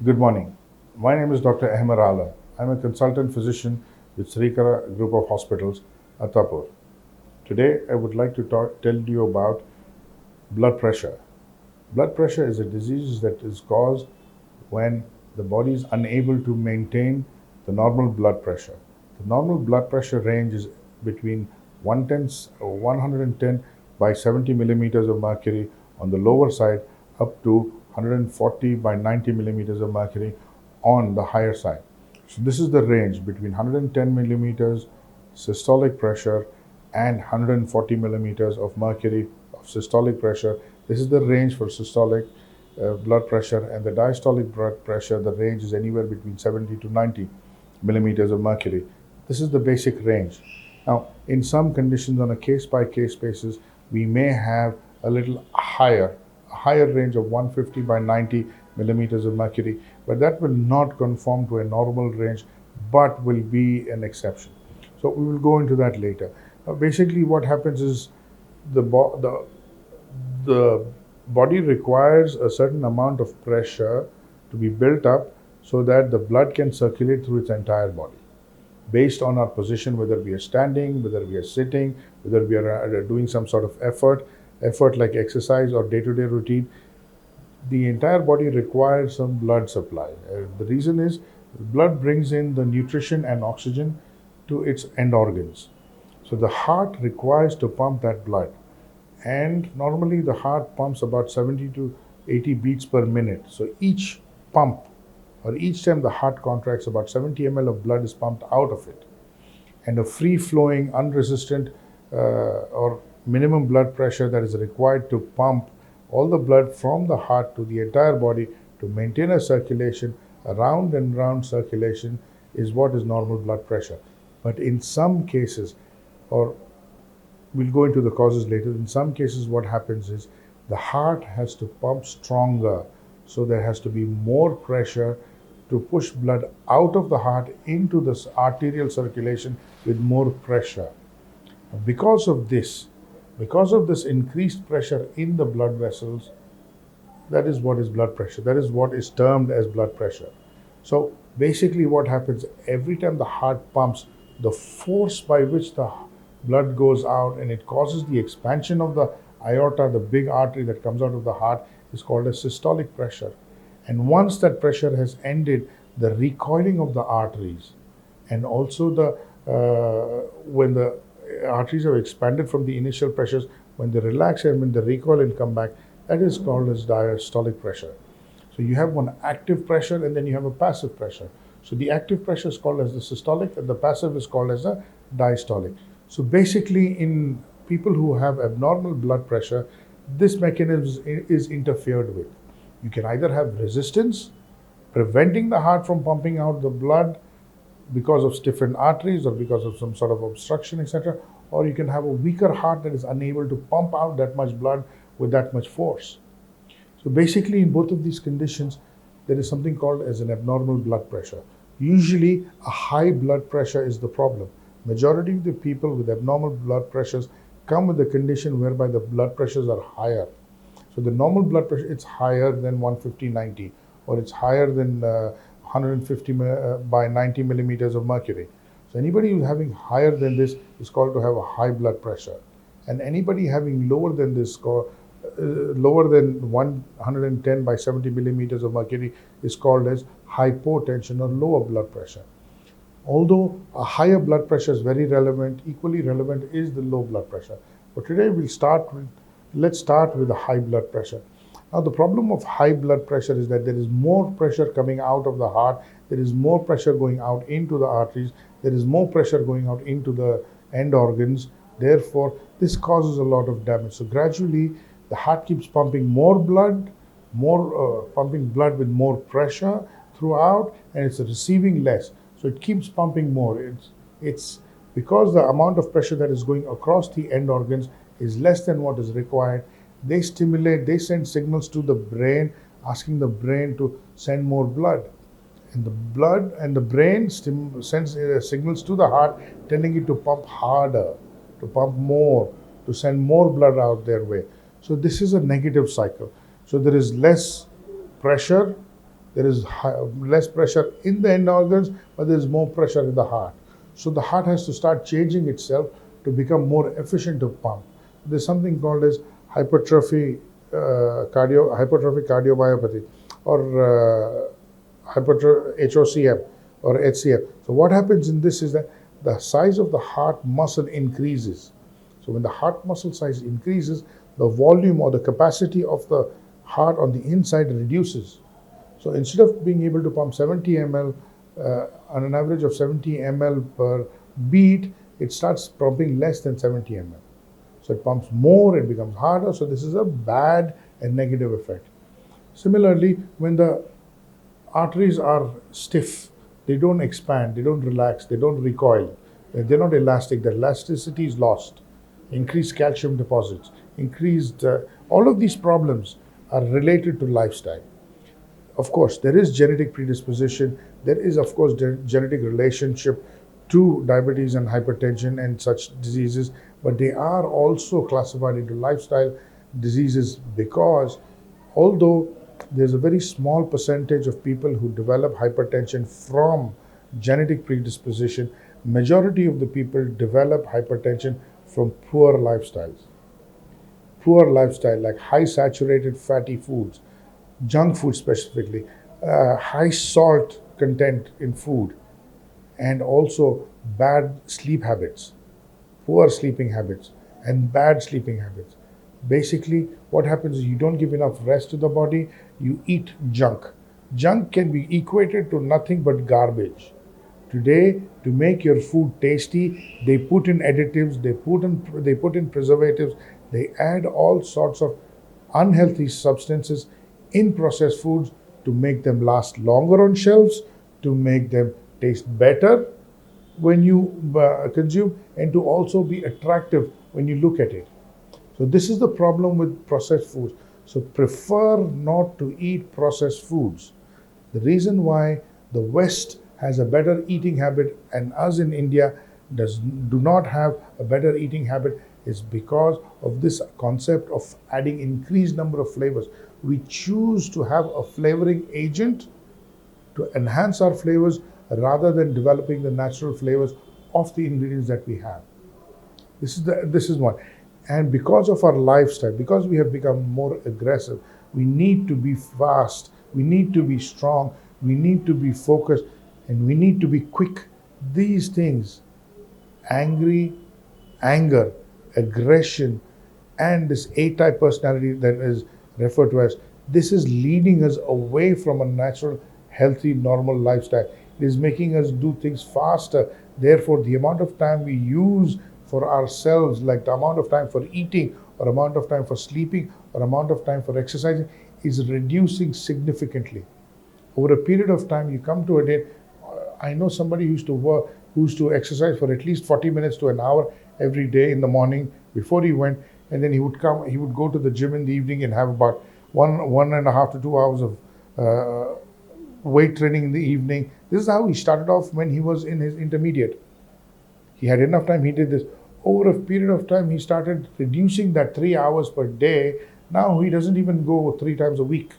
Good morning. My name is Dr. Ahmar. I'm a consultant physician with Srikara Group of Hospitals, Attapur. Today, I would like to tell you about blood pressure. Blood pressure is a disease that is caused when the body is unable to maintain the normal blood pressure. The normal blood pressure range is between 110 by 70 millimeters of mercury on the lower side up to 140 by 90 millimeters of mercury on the higher side. So this is the range between 110 millimeters systolic pressure and 140 millimeters of mercury of systolic pressure. This is the range for systolic blood pressure, and the diastolic blood pressure, the range is anywhere between 70 to 90 millimeters of mercury. This is the basic range. Now, in some conditions, on a case by case basis, we may have a little higher range of 150 by 90 millimeters of mercury, but that will not conform to a normal range, but will be an exception. So we will go into that later. Basically, what happens is the body requires a certain amount of pressure to be built up so that the blood can circulate through its entire body based on our position, whether we are standing, whether we are sitting, whether we are doing some sort of effort like exercise or day-to-day routine. The entire body requires some blood supply. The reason is blood brings in the nutrition and oxygen to its end organs. So the heart requires to pump that blood, and normally the heart pumps about 70 to 80 beats per minute. So each pump, or each time the heart contracts, about 70 ml of blood is pumped out of it, and a free flowing unresistant or minimum blood pressure that is required to pump all the blood from the heart to the entire body to maintain a circulation, a round and round circulation, is what is normal blood pressure. But in some cases, or we'll go into the causes later. In some cases, what happens is the heart has to pump stronger, so there has to be more pressure to push blood out of the heart into the arterial circulation with more pressure. Because of this, because of this increased pressure in the blood vessels, that is what is blood pressure. That is what is termed as blood pressure. So basically, what happens every time the heart pumps, the force by which the blood goes out and it causes the expansion of the aorta, the big artery that comes out of the heart, is called as systolic pressure. And once that pressure has ended, the recoiling of the arteries, and also when the arteries have expanded from the initial pressures, when they relax and when they recoil and come back, that is called as diastolic pressure. So you have one active pressure and then you have a passive pressure. So the active pressure is called as the systolic and the passive is called as the diastolic. So basically, in people who have abnormal blood pressure, this mechanism is interfered with. You can either have resistance, preventing the heart from pumping out the blood because of stiffened arteries or because of some sort of obstruction, etc., or you can have a weaker heart that is unable to pump out that much blood with that much force. So basically, in both of these conditions, there is something called as an abnormal blood pressure. Usually, a high blood pressure is the problem. Majority of the people with abnormal blood pressures come with a condition whereby the blood pressures are higher. So the normal blood pressure, it's higher than 150/90, or it's higher than 150 by 90 millimeters of mercury. So anybody who's having higher than this is called to have a high blood pressure, and anybody having lower than this lower than 110 by 70 millimeters of mercury is called as hypotension or lower blood pressure. Although a higher blood pressure is very relevant, equally relevant is the low blood pressure. But today let's start with the high blood pressure. Now the problem of high blood pressure is that there is more pressure coming out of the heart, there is more pressure going out into the arteries, there is more pressure going out into the end organs. Therefore, this causes a lot of damage. So gradually, the heart keeps pumping more blood, pumping blood with more pressure throughout, and it's receiving less. So it keeps pumping more. It's because the amount of pressure that is going across the end organs is less than what is required. They send signals to the brain, asking the brain to send more blood. And the brain sends signals to the heart, telling it to pump harder, to pump more, to send more blood out their way. So this is a negative cycle. So there is less pressure, There is less pressure in the end organs, but there is more pressure in the heart. So the heart has to start changing itself to become more efficient to pump. There's something called as hypertrophic cardiomyopathy, or HOCM or HCM. So what happens in this is that the size of the heart muscle increases. So when the heart muscle size increases, the volume or the capacity of the heart on the inside reduces. So instead of being able to pump 70 ml on an average of 70 ml per beat, it starts pumping less than 70 ml. So it pumps more, it becomes harder. So this is a bad and negative effect. Similarly, when the arteries are stiff, they don't expand, they don't relax, they don't recoil, they're not elastic, the elasticity is lost. Increased calcium deposits, all of these problems are related to lifestyle. Of course, there is genetic predisposition, there is, of course, genetic relationship to diabetes and hypertension and such diseases, but they are also classified into lifestyle diseases because although there's a very small percentage of people who develop hypertension from genetic predisposition, majority of the people develop hypertension from poor lifestyles. Poor lifestyle like high saturated fatty foods, junk food specifically, high salt content in food, and also bad sleep habits, poor sleeping habits, and bad sleeping habits. Basically, what happens is you don't give enough rest to the body, you eat junk. Junk can be equated to nothing but garbage. Today, to make your food tasty, they put in additives, they put in preservatives, they add all sorts of unhealthy substances in processed foods to make them last longer on shelves, to make them taste better when you consume, and to also be attractive when you look at it. So this is the problem with processed foods. So prefer not to eat processed foods. The reason why the West has a better eating habit and us in India do not have a better eating habit is because of this concept of adding increased number of flavors. We choose to have a flavoring agent to enhance our flavors rather than developing the natural flavors of the ingredients that we have. This is one. And because of our lifestyle, because we have become more aggressive, we need to be fast, we need to be strong, we need to be focused, and we need to be quick. These things, anger, aggression, and this A-type personality that is referred to as, this is leading us away from a natural, healthy, normal lifestyle. It is making us do things faster. Therefore, the amount of time we use for ourselves, like the amount of time for eating, or amount of time for sleeping, or amount of time for exercising, is reducing significantly. Over a period of time, you come to a day, I know somebody who used to exercise for at least 40 minutes to an hour every day in the morning before he went, and then he would go to the gym in the evening and have about 1.5 to 2 hours of weight training in the evening. This is how he started off when he was in his intermediate. He had enough time, he did this. Over a period of time, he started reducing that 3 hours per day. Now he doesn't even go 3 times a week.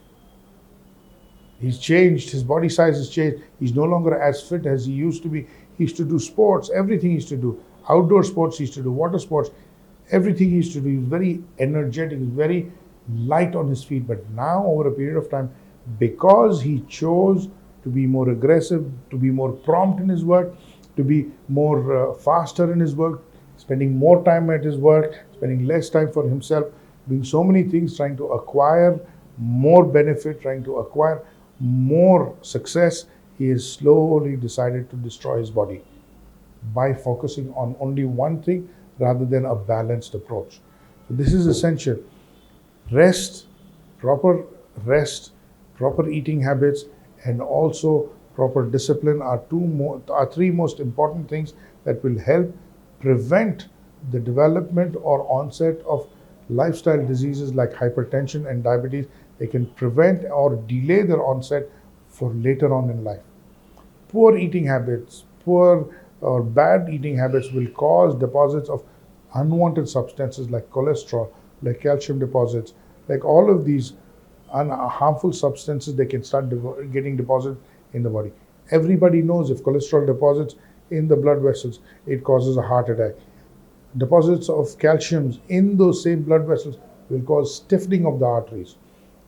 He's changed, his body size has changed. He's no longer as fit as he used to be. He used to do sports, everything he used to do. Outdoor sports, he used to do water sports, everything he used to do. He was very energetic, he was very light on his feet. But now, over a period of time, because he chose to be more aggressive, to be more prompt in his work, to be more faster in his work, spending more time at his work, spending less time for himself, doing so many things, trying to acquire more benefit, trying to acquire more success, he has slowly decided to destroy his body by focusing on only one thing rather than a balanced approach. So this is essential. Rest, proper eating habits, and also proper discipline are three most important things that will help prevent the development or onset of lifestyle diseases like hypertension and diabetes. They can prevent or delay their onset for later on in life. Poor eating habits, poor or bad eating habits will cause deposits of unwanted substances like cholesterol, like calcium deposits, like all of these harmful substances, they can start getting deposited in the body. Everybody knows if cholesterol deposits in the blood vessels, it causes a heart attack. Deposits of calciums in those same blood vessels will cause stiffening of the arteries,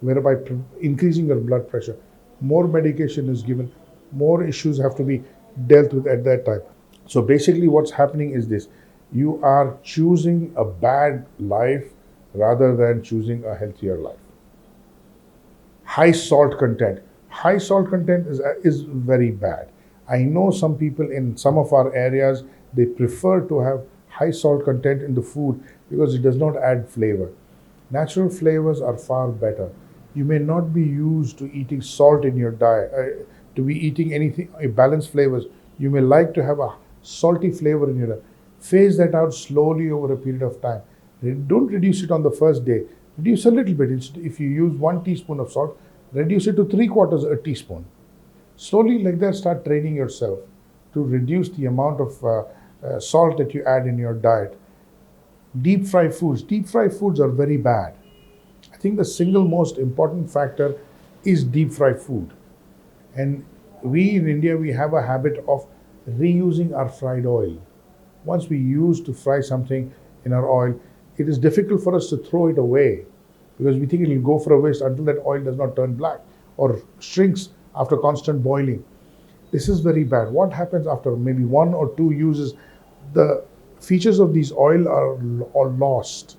whereby increasing your blood pressure. More medication is given, more issues have to be dealt with at that time. So basically, what's happening is this: you are choosing a bad life rather than choosing a healthier life. High salt content. High salt content is very bad. I know some people in some of our areas, they prefer to have high salt content in the food because it does not add flavor. Natural flavors are far better. You may not be used to eating salt in your diet, to be eating anything balanced flavors. You may like to have a salty flavor in your diet. Phase that out slowly over a period of time. Don't reduce it on the first day. Reduce a little bit. If you use 1 teaspoon of salt, reduce it to 3/4 a teaspoon. Slowly, like that, start training yourself to reduce the amount of salt that you add in your diet. Deep fried foods. Deep fried foods are very bad. I think the single most important factor is deep fried food. And we in India, we have a habit of reusing our fried oil. Once we use to fry something in our oil, it is difficult for us to throw it away because we think it will go for a waste until that oil does not turn black or shrinks after constant boiling. This is very bad. What happens after maybe 1 or 2 uses? The features of these oil are all lost.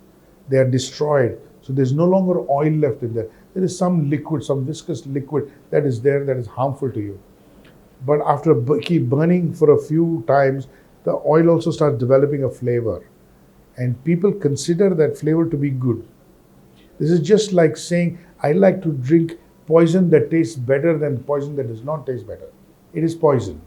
They are destroyed. So there's no longer oil left in there. There is some liquid, some viscous liquid that is there that is harmful to you. But after keep burning for a few times, the oil also starts developing a flavor. And people consider that flavor to be good. This is just like saying, I like to drink poison that tastes better than poison that does not taste better. It is poison.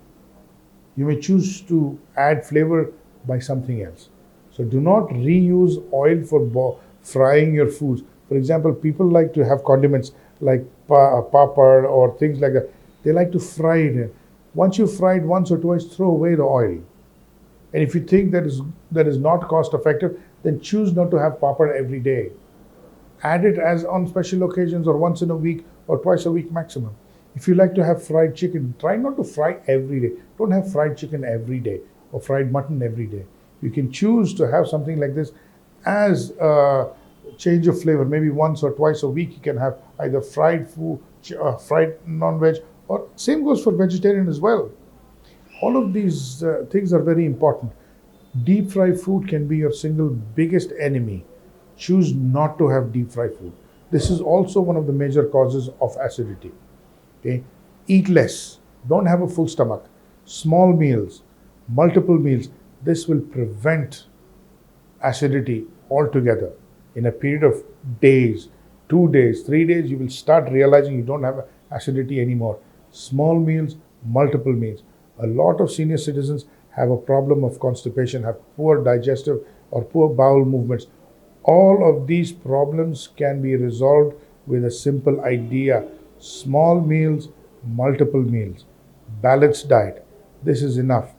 You may choose to add flavor by something else. So do not reuse oil for frying your foods. For example, people like to have condiments like papad or things like that. They like to fry it. Once you fry it once or twice, throw away the oil. And if you think that is not cost effective, then choose not to have papad every day. Add it as on special occasions or once in a week or twice a week maximum. If you like to have fried chicken, try not to fry every day. Don't have fried chicken every day or fried mutton every day. You can choose to have something like this as a change of flavor. Maybe once or twice a week you can have either fried food, fried non-veg, or same goes for vegetarian as well. All of these things are very important. Deep fried food can be your single biggest enemy. Choose not to have deep fried food. This is also one of the major causes of acidity. Okay? Eat less. Don't have a full stomach. Small meals, multiple meals. This will prevent acidity altogether. In a period of days, 2 days, 3 days, you will start realizing you don't have acidity anymore. Small meals, multiple meals. A lot of senior citizens have a problem of constipation, have poor digestive or poor bowel movements. All of these problems can be resolved with a simple idea. Small meals, multiple meals, balanced diet. This is enough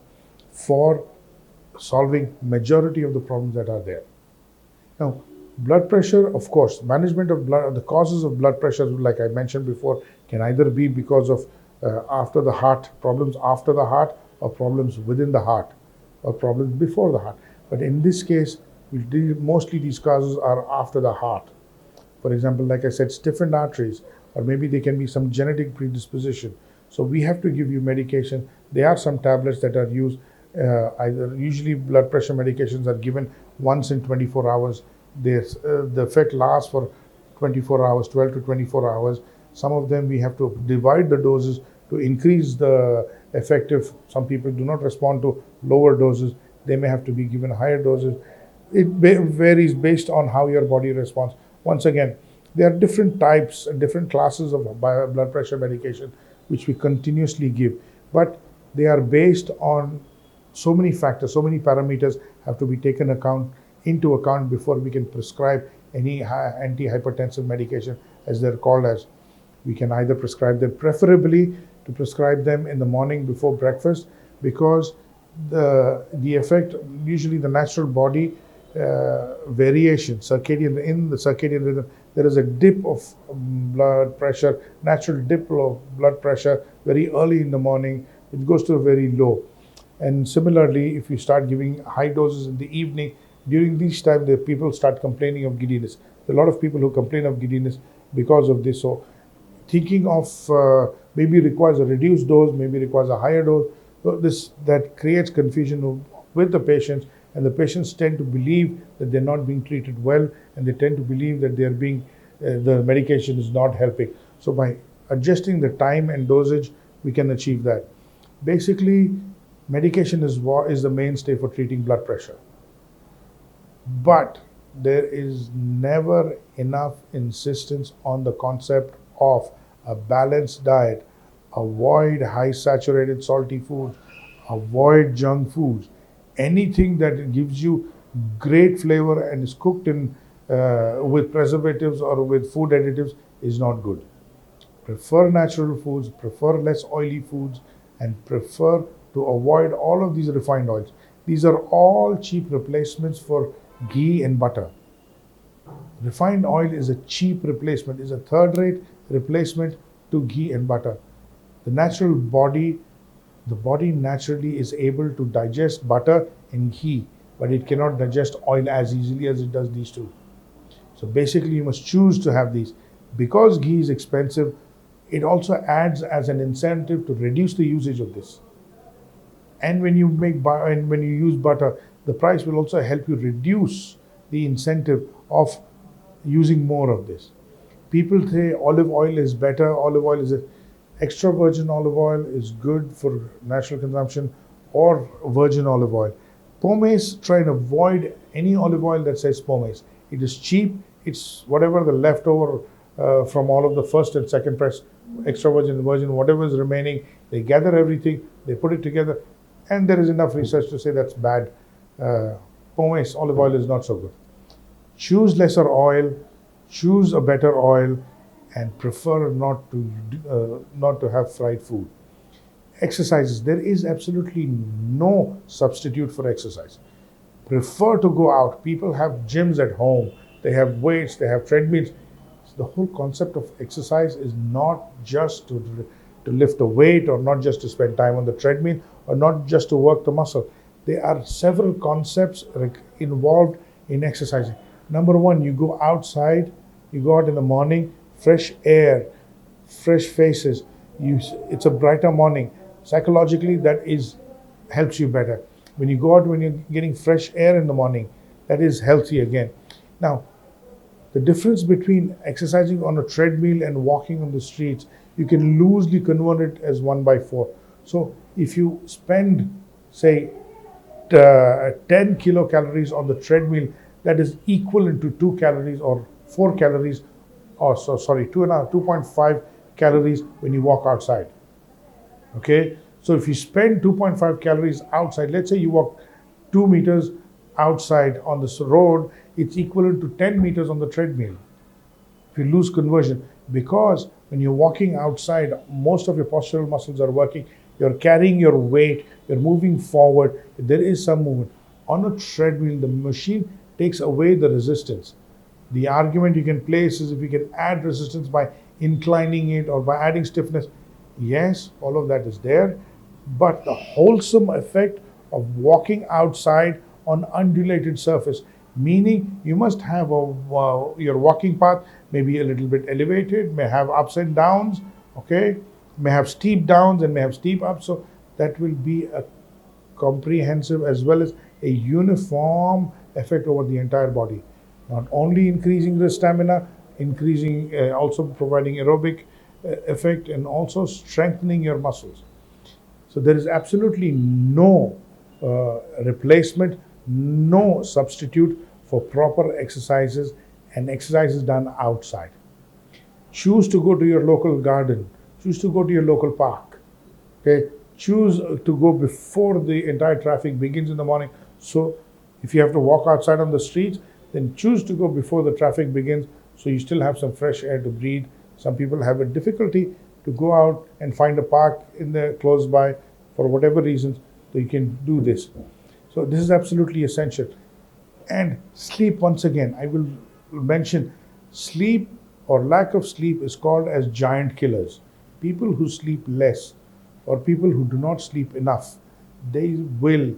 for solving majority of the problems that are there. Now, blood pressure, of course, management of blood, the causes of blood pressure, like I mentioned before, can either be because of after the heart, problems after the heart, or problems within the heart, or problems before the heart. But in this case, mostly these causes are after the heart. For example, like I said, stiffened arteries, or maybe there can be some genetic predisposition. So we have to give you medication. There are some tablets that are used, usually blood pressure medications are given once in 24 hours. The effect lasts for 24 hours, 12 to 24 hours. Some of them we have to divide the doses to increase the effective. Some people do not respond to lower doses. They may have to be given higher doses. It varies based on how your body responds. Once again, there are different types and different classes of blood pressure medication which we continuously give, but they are based on so many factors, so many parameters have to be taken into account before we can prescribe any antihypertensive medication, as they're called as. We can either prescribe them, preferably to prescribe them in the morning before breakfast, because the effect, usually the natural body variation, in the circadian rhythm, there is a dip of blood pressure, natural dip of blood pressure very early in the morning. It goes to a very low. And similarly, if you start giving high doses in the evening, during these times, the people start complaining of giddiness. There are a lot of people who complain of giddiness because of this. So thinking of maybe requires a reduced dose, maybe requires a higher dose. So this that creates confusion with the patients, and the patients tend to believe that they're not being treated well, and they tend to believe that they're being the medication is not helping. So by adjusting the time and dosage, we can achieve that. Basically, medication is the mainstay for treating blood pressure, but there is never enough insistence on the concept of a balanced diet. Avoid high saturated salty foods, avoid junk foods. Anything that gives you great flavor and is cooked in with preservatives or with food additives is not good. Prefer natural foods, prefer less oily foods, and prefer to avoid all of these refined oils. These are all cheap replacements for ghee and butter. Refined oil is a cheap replacement, is a third-rate replacement to ghee and butter. The natural body, the body naturally is able to digest butter and ghee, but it cannot digest oil as easily as it does these two. So basically, you must choose to have these. Because ghee is expensive, it also adds as an incentive to reduce the usage of this. And when you when you use butter, the price will also help you reduce the incentive of using more of this. People say olive oil is better. Olive oil is extra virgin olive oil is good for national consumption, or virgin olive oil. Pomace, try and avoid any olive oil that says pomace. It is cheap. It's whatever the leftover from all of the first and second press, extra virgin, virgin, whatever is remaining. They gather everything, they put it together, and there is enough research to say that's bad. Pomace, olive oil is not so good. Choose lesser oil, choose a better oil, and prefer not to have fried food. Exercises. There is absolutely no substitute for exercise. Prefer to go out. People have gyms at home. They have weights. They have treadmills. The whole concept of exercise is not just to lift a weight, or not just to spend time on the treadmill, or not just to work the muscle. There are several concepts involved in exercising. Number one, you go outside, you go out in the morning, fresh air, fresh faces. It's a brighter morning. Psychologically, that helps you better. When you go out, when you're getting fresh air in the morning, that is healthy again. Now, the difference between exercising on a treadmill and walking on the streets, you can loosely convert it as 1/4. So if you spend, say, 10 kilocalories on the treadmill, that is equivalent to 2 calories or 4 calories, or 2.5 calories when you walk outside. Okay, so if you spend 2.5 calories outside, let's say you walk 2 meters outside on this road, it's equivalent to 10 meters on the treadmill. If you lose conversion, because when you're walking outside, most of your postural muscles are working, you're carrying your weight, you're moving forward, there is some movement. On a treadmill, the machine takes away the resistance. The argument you can place is if you can add resistance by inclining it or by adding stiffness. Yes, all of that is there, but the wholesome effect of walking outside on undulated surface, meaning you must have your walking path may be a little bit elevated, may have ups and downs, okay, may have steep downs and may have steep ups. So that will be a comprehensive as well as a uniform effect over the entire body. Not only increasing the stamina, increasing, also providing aerobic effect, and also strengthening your muscles. So there is absolutely no replacement, no substitute for proper exercises and exercises done outside. Choose to go to your local garden. Choose to go to your local park. Okay. Choose to go before the entire traffic begins in the morning. So if you have to walk outside on the streets, then choose to go before the traffic begins, so you still have some fresh air to breathe. Some people have a difficulty to go out and find a park in the close by for whatever reasons, so you can do this. So this is absolutely essential. And sleep, once again, I will mention Sleep or lack of sleep is called as giant killers. People who sleep less or people who do not sleep enough, they will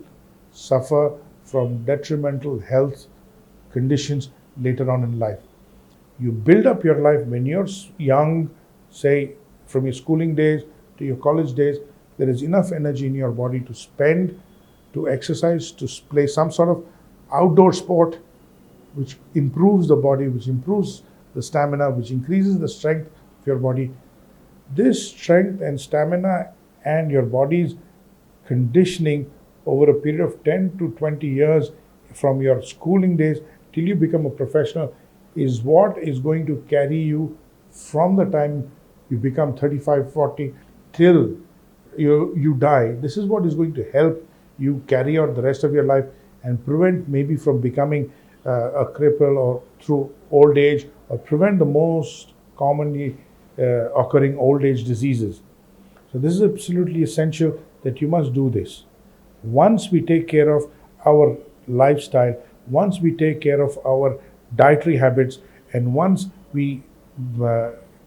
suffer from detrimental health conditions later on in life. You build up your life when you're young, say from your schooling days to your college days, there is enough energy in your body to spend, to exercise, to play some sort of outdoor sport which improves the body, which improves the stamina, which increases the strength of your body. This strength and stamina and your body's conditioning over a period of 10 to 20 years from your schooling days till you become a professional is what is going to carry you from the time you become 35, 40 till you die. This is what is going to help you carry out the rest of your life and prevent maybe from becoming a cripple or through old age, or prevent the most commonly occurring old age diseases. So this is absolutely essential that you must do this. Once we take care of our lifestyle, once we take care of our dietary habits, and once we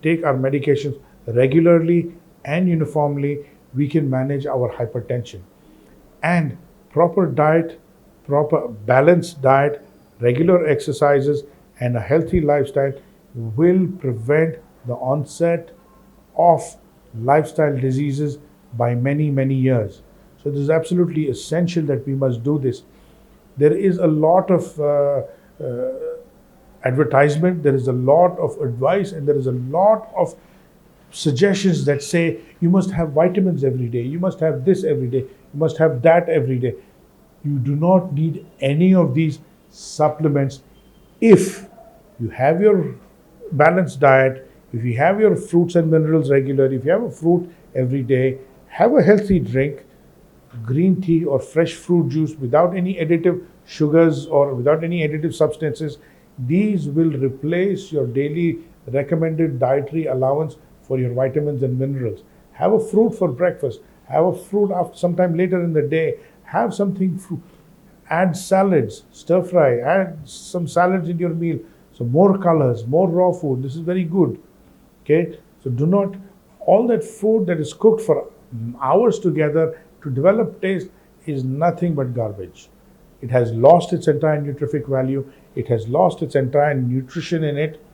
take our medications regularly and uniformly, we can manage our hypertension. And proper diet, proper balanced diet, regular exercises, and a healthy lifestyle will prevent the onset of lifestyle diseases by many, many years. So, this is absolutely essential that we must do this. There is a lot of advertisement, there is a lot of advice, and there is a lot of suggestions that say you must have vitamins every day, you must have this every day, you must have that every day. You do not need any of these supplements if you have your balanced diet, if you have your fruits and minerals regularly, if you have a fruit every day, have a healthy drink, green tea or fresh fruit juice without any additive sugars or without any additive substances. These will replace your daily recommended dietary allowance for your vitamins and minerals. Have a fruit for breakfast, have a fruit after sometime later in the day, have something fruit. Add salads, stir fry, add some salads in your meal. So more colors, more raw food. This is very good. Okay, so do not, all that food that is cooked for hours together to develop taste is nothing but garbage. It has lost its entire nutrific value, it has lost its entire nutrition in it.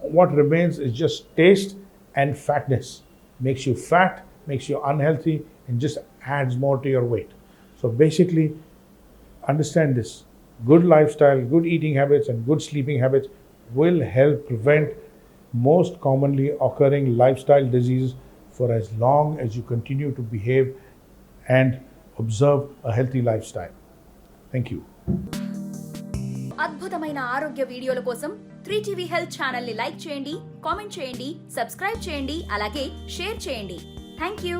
What remains is just taste and fatness. Makes you fat, makes you unhealthy, and just adds more to your weight. So basically, understand this. Good lifestyle, good eating habits, and good sleeping habits will help prevent most commonly occurring lifestyle diseases for as long as you continue to behave and observe a healthy lifestyle. Thank you. అద్భుతమైన ఆరోగ్య వీడియోల కోసం 3TV health channel ని like చేయండి, comment చేయండి, subscribe చేయండి, అలాగే share చేయండి. థాంక్యూ.